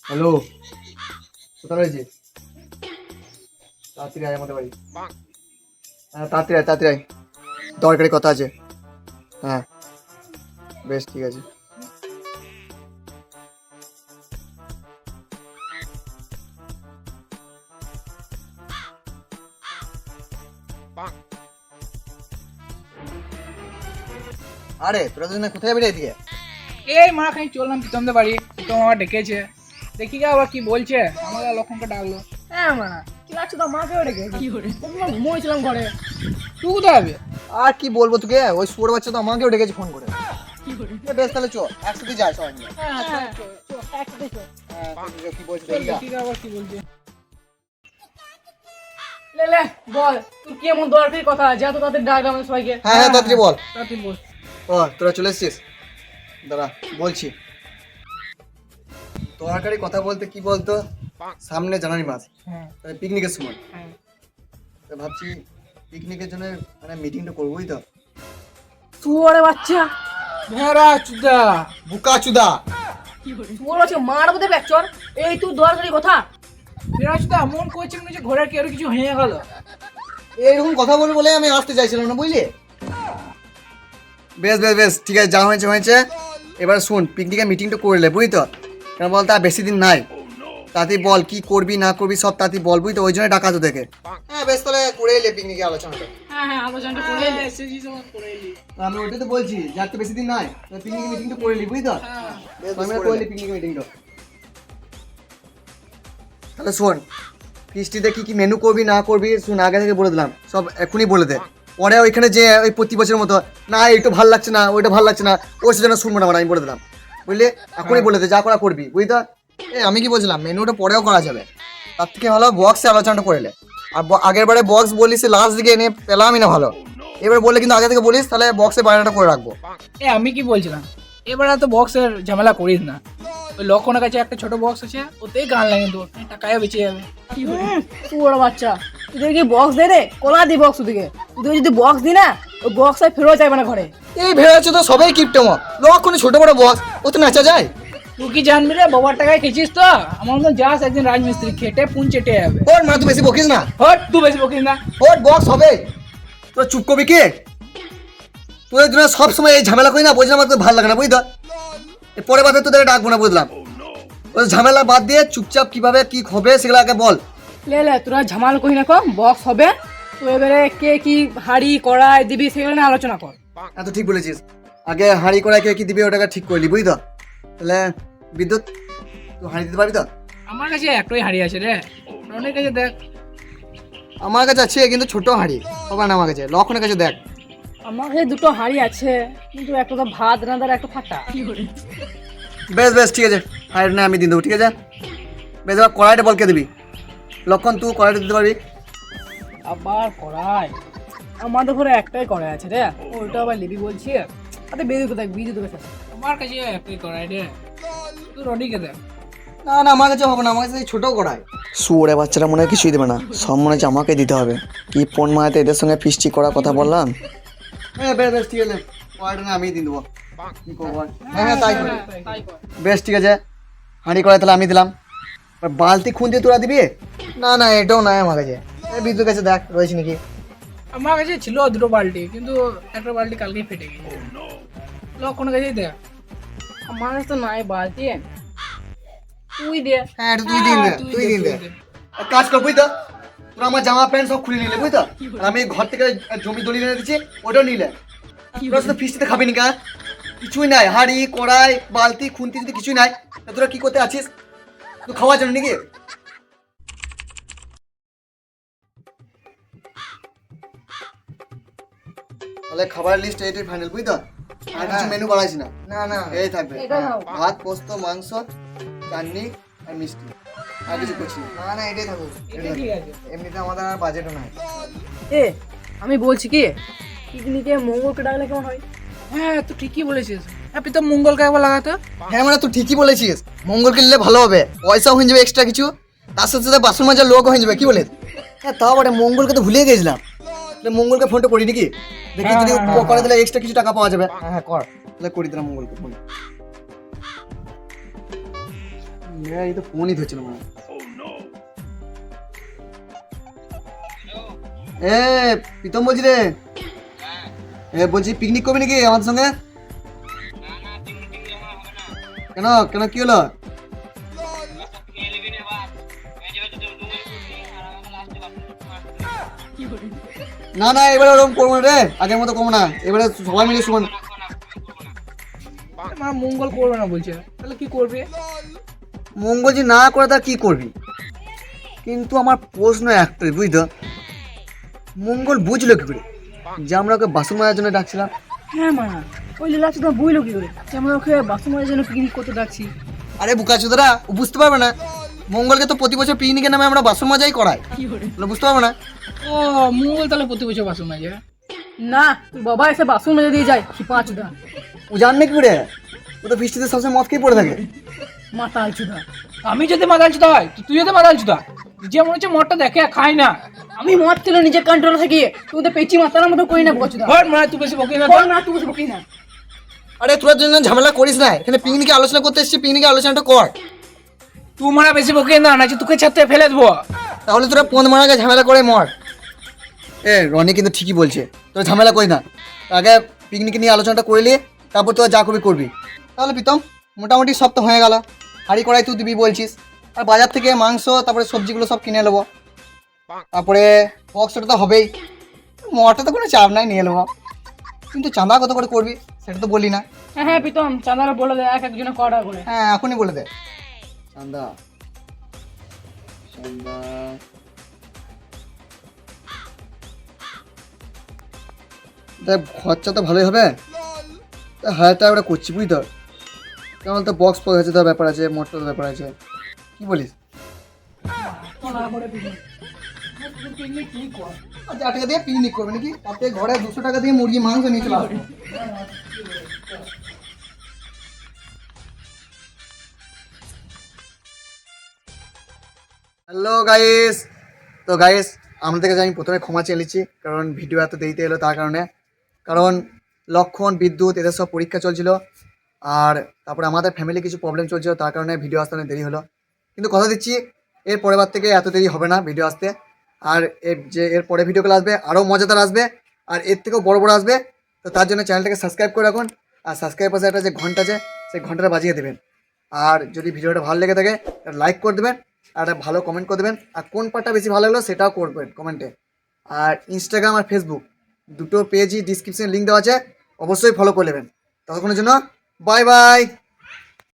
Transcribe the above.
Hello, কোথায় রয়েছে? তাড়াতাড়ি আয় আমাদের বাড়ি। হ্যাঁ, তাড়াতাড়ি আয়, তাড়াতাড়ি আয়, দরকারি কথা আছে। হ্যাঁ, বেশ ঠিক আছে। আরে তোরা দুজনে কোথায় বেরিয়ে এদিকে? এই মা খাই চললাম প্রীতমদের বাড়ি। প্রীতম আমার ডেকেছে, দেখি গা আবার কি বলছে। আমাকে লক্ষণকে ডাকলো। হ্যাঁ মা, কি লাগছে তো মাকে ডেকে কি করে ঘুমোইছিলাম ঘরে। তুই কোথায় হবে? আর কি বলবো তোকে, ওই শুয়োর বাচ্চা তো আমাকেও ডেকেছে ফোন করে। কি করে? বেশ তাহলে চো, একসাথে যাই সবাই মিলে। হ্যাঁ হ্যাঁ, তুই কি বলছিস চল, দেখি যা। দেখি গা আবার কি বলছে। লে লে বল, তোর কি এমন দরকারি কথা যা তো তাদের ডাকলাম আমাদের সবাইকে। হ্যাঁ হ্যাঁ, তাড়াতাড়ি বল। তাড়াতাড়ি বল। ও তোরা চলে এসছিস, দাঁড়া বলছি। তরকারি কথা বলতে কি বলতো, সামনে জানুয়ারি মাস, হ্যাঁ পিকনিকের সময়। হ্যাঁ। তো ভাবছি পিকনিকের জন্য মানে মিটিংটা করবোই তো। শুয়োরে বাচ্চা, ভেড়া চুদা। বুকা চুদা। শুয়োর বাচ্চা মারবো দেবে চর। এই তুই দরকারি কথা। ভেড়া চুদা মন করছে মনে হচ্ছে ঘোড়ার কি আর কিছু হয়ে গেল। এইরকম কথা বলে বলে আমি আসতে চাইছিলাম না, বুঝলি? বেশ বেশ বেশ ঠিক আছে, যা হয়েছে হয়েছে। এবার শোন, পিকনিকের মিটিংটা করলে বুঝলি তো, কেন বল তা বেশি দিন নাই। তাতে বল কি করবি না করবি সব তাতে বল, বুঝলি তো, ওই জন্য ডাকা তো দেখে। হ্যাঁ বেশ, তাহলে করে এলে পিকনিকে আলোচনাটা। হ্যাঁ হ্যাঁ, আলোচনাটা করে নে। এসেছিস আমার করে এলি। আমি ওইটাই তো বলছি, যার তো বেশি দিন নাই, পিকনিক মিটিংটা করে এলি বুঝলি তো। হ্যাঁ বেশ করে এলি পিকনিক মিটিংটা। তাহলে শোন, ফিস্টিতে কি কি মেনু করবি না করবি শোন, আগে থেকে বলে দিলাম, সব এখনই বলে দে। পরে ওইখানে যে ওই প্রতি বছরের মতো না এইটা ভালো লাগছে না ওইটা ভালো লাগছে না, ওই সেজন্য শুনবো না, আমি বলে দিলাম বুঝলি। এখনই বলে দে, যা করা করবি বুঝলি তো। আমি কি বলছিলাম, মেনুটা পরেও করা যাবে, তার থেকে ভালো বক্সে আলোচনাটা করে নে। আর আগের বারে বক্স বলিস লাস্ট দিকে এনে পেলামই না ভালো, এবার বললে কিন্তু আগে থেকে বলিস, তাহলে বক্সে বায়নাটা করে রাখবো। এ আমি কি বলছিলাম, এবার তো বক্সের ঝামেলা করিস না। ওই লক্ষণের কাছে একটা ছোট বক্স আছে, ওতেই গান লাগে, তোর টাকায় বেঁচে যাবে। শুয়োর বাচ্চা, তুই কি বক্স দে রে, কোলা দি বক্স দিকে। তুই যদি বক্স দি না, ওই বক্স আর ফেরত যাবে না ঘরে। এই ভেড়াচ্ছে তো সবাই কিপটেমো, লক্ষণে ছোট বড় বক্স ও তো নাচা যায়। তুই কি জানবি রে, বাবার টাকায় খেয়েছিস তো। আমার মতন যাস একদিন রাজমিস্ত্রি, খেটে পুন চেটে যাবে। ওর মানে তুই বেশি বকিস না, হট, তুই বেশি বকিস না। ওর বক্স হবে। তোরা চুপ করবি কি? তোদের জন্য সবসময় এই ঝামেলা করি না, বুঝলাম আমার তো ভালো লাগে না বুঝলি তো। পরে বাদে তোদের ডাকবো না বুঝলাম। ওই ঝামেলা বাদ দিয়ে চুপচাপ কিভাবে কি হবে সেগুলো আগে বল। লে লে, তোরা ঝামাল করি না কম, বক্স হবে। তো এবারে কে কি হাড়ি কড়াই দিবি সেগুলো নিয়ে আলোচনা কর। এত ঠিক বলেছিস, আগে হাঁড়ি কড়াই কে কি দিবি ওটাকে ঠিক করলি বুঝলি তো। তাহলে বিদ্যুৎ তুই হাঁড়ি দিতে পারবি তো? আমার কাছে একটাই হাড়ি আছে রে, অনেক কাছে দেখ। আমার কাছে আছে কিন্তু ছোট হাঁড়ি, সবার না আমার কাছে, লক্ষণের কাছে দেখ। আমার কাছে দুটো হাড়ি আছে, কিন্তু একটা তো ভাত রান্নার, একটা ফাটা। বেশ বেশ ঠিক আছে, হাঁড়ি না আমি দিয়ে দেবো, ঠিক আছে। বেশ, এবার কড়াইটা বল কে দিবি? লক্ষণ তুই কড়াইটা দিতে পারবি? আবার কড়াই, আমাদের ঘরে একটাই কড়াই আছে রে, ওইটা আবার লিবি বলছি। আরে বেরিয়ে কোথায় বিদ্যুৎ তোকে সাথে। আমার কাছে একটাই করাই রে, তুই রনিকে দেখ। না না, আমার কাছে হবে না, আমার কাছে ছোট কড়াই। শুয়োরে বাচ্চারা মনে হয় কিছুই দেবে না, সব মনে হচ্ছে আমাকে দিতে হবে। কি ফোন মারাতে এদের সঙ্গে ফিস্টি করার কথা বললাম। হ্যাঁ বেশ বেশ ঠিক আছে, কড়াইটা না আমি দিয়ে দেবো। কি করবো? হ্যাঁ হ্যাঁ তাই করি। তাই কর। বেশ ঠিক আছে, হাঁড়ি কড়াই তাহলে আমি দিলাম। আর বালতি খুন দিয়ে তোরা দিবি? না না, এটাও নাই আমার কাছে। এই বিদ্যুৎ কাছে দেখ রয়েছে নাকি। আমার কাছে ছিল দুটো বালতি, কিন্তু একটা বালতি কালকেই ফেটে গেছে। লক্ষণের কাছেই দেখ। আমার কাছে তো নাই বালতি, তুই দে। হ্যাঁ এটা তুই দিন দে, তুই দিন দে। এক কাজ কর বুঝলি তো, তোরা আমার জামা প্যান্ট সব খুলে নিলে বুঝলি তো। আর আমি ঘর থেকে জমি দলিয়ে এনে দিচ্ছি, ওটাও নিলে। তোরা শুধু ফিস্টিতে খাবি নি কা? কিছুই নাই, হাঁড়ি কড়াই বালতি খুন্তি যদি কিছুই নাই, তা তোরা কি করতে আছিস? তুই খাওয়ার জন্য নাকি? তাহলে খাবারের লিস্ট এইটাই ফাইনাল বুঝলি তো। আর কিছু মেনু বাড়াইছি না, না না এই থাকবে। এটা নাও। ভাত পোস্ত মাংস চাটনি আর মিষ্টি, আর কিছু করছি না। না না এটাই থাকুক, এটা ঠিক আছে। এমনিতে আমাদের আর বাজেটও নাই। এ আমি বলছি কি, পিকনিকে মঙ্গলকে ডাকলে কেমন হয়? হ্যাঁ তুই ঠিকই বলেছিস। হ্যাঁ প্রীতম মঙ্গলকে একবার লাগাতো। হ্যাঁ মানে তুই ঠিকই বলেছিস, মঙ্গলকে নিলে ভালো হবে, পয়সাও হয়ে যাবে এক্সট্রা কিছু, তার সাথে সাথে বাসন মাজার লোক হয়ে যাবে, কি বলে? হ্যাঁ তাও বটে, মঙ্গলকে তো ভুলিয়ে গেছিলাম। তাহলে মঙ্গলকে ফোনটা করি নাকি, দেখি যদি ও করে দিলে এক্সট্রা কিছু টাকা পাওয়া যাবে। হ্যাঁ হ্যাঁ কর, তাহলে করি দিলাম মঙ্গলকে ফোন। এই তো ফোনই ধরছিল মনে হয়। এ প্রীতম বলছি রে। বলছি পিকনিক করবি নাকি আমাদের সঙ্গে? কেন কেন কি হলো? না না এবারে ওরকম করবো না রে, আগের মতো করবো না, এবারে সবাই মিলে সমান। আমার মঙ্গল করবে না বলছে, তাহলে কি করবে? মঙ্গল যে না করে তা কি করবি? কিন্তু আমার প্রশ্ন একটাই, বুঝতো মঙ্গল বুঝলো কি করে যে আমরা ওকে বাসন মারার জন্য ডাকছিলাম? হ্যাঁ মা, ওই লীলা চোদা বুঝলো কি করে যে আমরা ওকে বাসন মাজার জন্য পিকনিক করতে ডাকছি? আরে বুকাচোদারা, ও বুঝতে পারবে না। মঙ্গলকে তো প্রতি বছর পিকনিকের নামে আমরা বাসন মাজাই করাই, ওগুলো বুঝতে পারবে না। ও মঙ্গল তাহলে প্রতি বছর বাসন মাজে? না, তোর বাবা এসে বাসন মেজে দিয়ে যায় কি পাঁচ চুদা ও জানবে কি করে? ও তো বৃষ্টিতে সবসময় মদ খেয়ে পড়ে থাকে। মাতাল চুদা। আমি যদি মাদাল চুদা হয় তুই যদি মাদাল চুদা, যে মনে হচ্ছে মদটা দেখে খাই না। আমি মদ খেলে নিজের কন্ট্রোল থাকি, তুই তো পেঁচি মাতার মতো করি না বচুদা। হট মানে তুই বেশি বকি না তো। না তুই বকি না। আরে তোরা জন্য ঝামেলা করিস না, এখানে পিকনিকে আলোচনা করতে এসেছি, পিকনিকে আলোচনাটা কর। তুই মারা বেশি বকি না, নাকি তোকে ছাড়তে ফেলে দেবো। তাহলে তোরা পন মারা আগে ঝামেলা করে মর। রনি কিন্তু ঠিকই বলছে, তোরা ঝামেলা করি না, আগে পিকনিক নিয়ে আলোচনাটা করে নিয়ে তারপর তোরা যা করবি করবি। তাহলে প্রীতম মোটামুটি সব তো হয়ে গেল, হাঁড়ি কড়াই তুই দিবি বলছিস, আর বাজার থেকে মাংস তারপরে সবজিগুলো সব কিনে নেবো, তারপরে বক্সটা তো হবেই, মরটা তো কোনো চাপ নাই, নিয়ে নেবো। কিন্তু চাঁদা কত করে করবি সেটা তো বলি না। হ্যাঁ হ্যাঁ প্রীতম, চাঁদারা বলে দেয় এক একজনে কটা করে। হ্যাঁ এখনই বলে দে। চাঁদা চাঁদা দেখ, খরচা তো ভালোই হবে, তা 1000 টাকা করে করছি বুঝলি তো, কেমন তো বক্স ফক্স আছে, তো ব্যাপার আছে, মোটর ব্যাপার আছে, কি বলিস? কটা করে পিকনিক? আচ্ছা 8 টাকা দিয়ে পিকনিক করবে নাকি? তার থেকে ঘরে 200 টাকা দিয়ে মুরগি মাংস নিয়ে চলে আসবো। হ্যালো গাইস, তো গাইস আমাদের কাছে আমি প্রথমে ক্ষমা চেয়ে নিচ্ছি, কারণ ভিডিও এত দেরিতে এলো তার কারণে, কারণ লক্ষণ বিদ্যুৎ এদের সব পরীক্ষা চলছিল, আর তারপরে আমাদের ফ্যামিলি কিছু প্রবলেম চলছিল, তার কারণে ভিডিও আসতে অনেক দেরি হলো। কিন্তু কথা দিচ্ছি এর পরের বার থেকে এত দেরি হবে না ভিডিও আসতে, আর এর পরে ভিডিওগুলো আসবে আরও মজাদার আসবে, আর এর থেকেও বড় বড় আসবে। তো তার জন্য চ্যানেলটাকে সাবস্ক্রাইব করে রাখুন, আর সাবস্ক্রাইব পাশে একটা যে ঘন্টা আছে সেই ঘন্টাটা বাজিয়ে দেবেন, আর যদি ভিডিওটা ভালো লেগে থাকে লাইক করে দেবেন, আর একটা ভালো কমেন্ট করে দেবেন, আর কোন পার্টটা বেশি ভালো লাগলো সেটাও করবেন কমেন্টে। আর ইনস্টাগ্রাম আর ফেসবুক দুটো পেজই ডিসক্রিপশনে লিঙ্ক দেওয়া আছে, অবশ্যই ফলো করে নেবেন। ততক্ষণের জন্য বাই বাই।